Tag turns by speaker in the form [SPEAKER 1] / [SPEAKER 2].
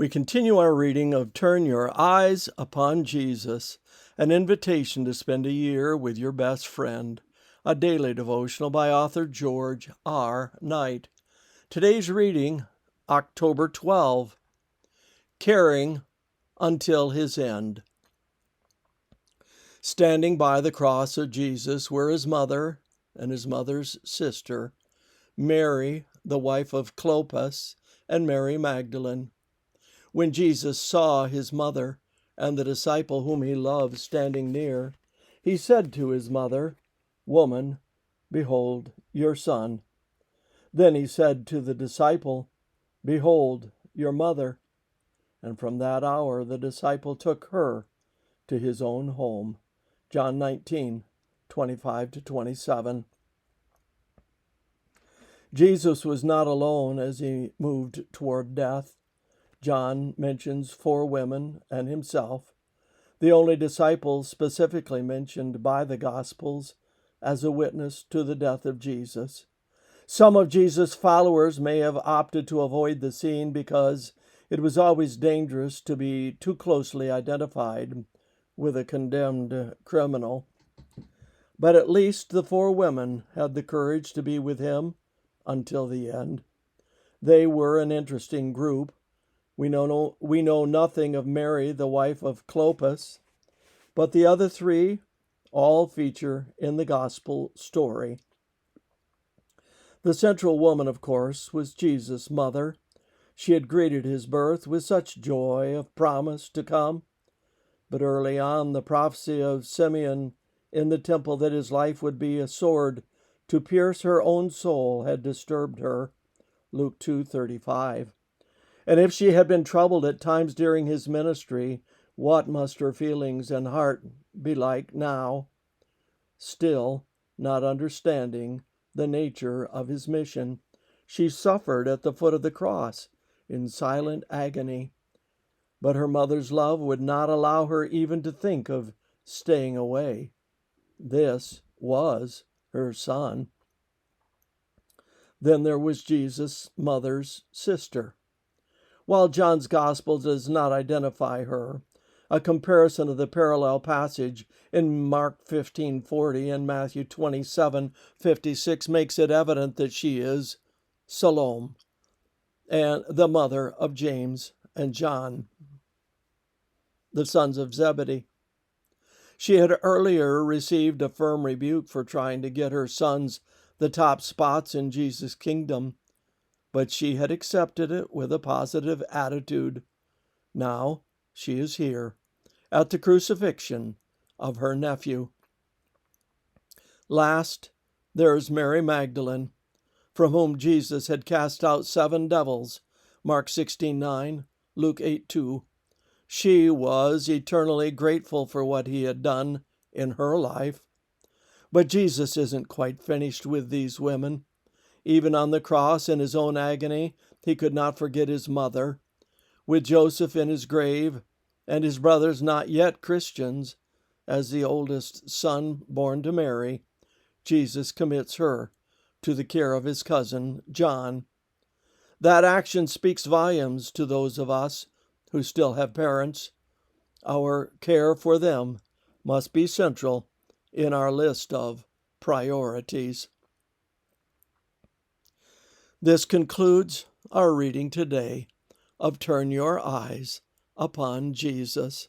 [SPEAKER 1] We continue our reading of Turn Your Eyes Upon Jesus, an invitation to spend a year with your best friend, a daily devotional by author George R. Knight. Today's reading, October 12, Caring Until His End. Standing by the cross of Jesus were his mother and his mother's sister, Mary, the wife of Clopas, and Mary Magdalene. When Jesus saw his mother and the disciple whom he loved standing near, he said to his mother, "Woman, behold your son." Then he said to the disciple, "Behold your mother." And from that hour the disciple took her to his own home. John 19:25-27. Jesus was not alone as he moved toward death. John mentions 4 women and himself, the only disciples specifically mentioned by the Gospels as a witness to the death of Jesus. Some of Jesus' followers may have opted to avoid the scene because it was always dangerous to be too closely identified with a condemned criminal. But at least the 4 women had the courage to be with him until the end. They were an interesting group. We know nothing of Mary, the wife of Clopas, but the other 3 all feature in the gospel story. The central woman, of course, was Jesus' mother. She had greeted his birth with such joy of promise to come. But early on, the prophecy of Simeon in the temple that his life would be a sword to pierce her own soul had disturbed her. Luke 2:35. And if she had been troubled at times during his ministry, what must her feelings and heart be like now? Still, not understanding the nature of his mission, she suffered at the foot of the cross in silent agony. But her mother's love would not allow her even to think of staying away. This was her son. Then there was Jesus' mother's sister. While John's Gospel does not identify her, a comparison of the parallel passage in Mark 15:40 and Matthew 27:56 makes it evident that she is Salome, and the mother of James and John, the sons of Zebedee. She had earlier received a firm rebuke for trying to get her sons the top spots in Jesus' kingdom, but she had accepted it with a positive attitude. Now she is here at the crucifixion of her nephew. Last, there is Mary Magdalene, from whom Jesus had cast out 7 devils, Mark 16:9, Luke 8:2. She was eternally grateful for what he had done in her life. But Jesus isn't quite finished with these women. Even on the cross, in his own agony, he could not forget his mother. With Joseph in his grave, and his brothers not yet Christians, as the oldest son born to Mary, Jesus commits her to the care of his cousin John. That action speaks volumes to those of us who still have parents. Our care for them must be central in our list of priorities. This concludes our reading today of Turn Your Eyes Upon Jesus.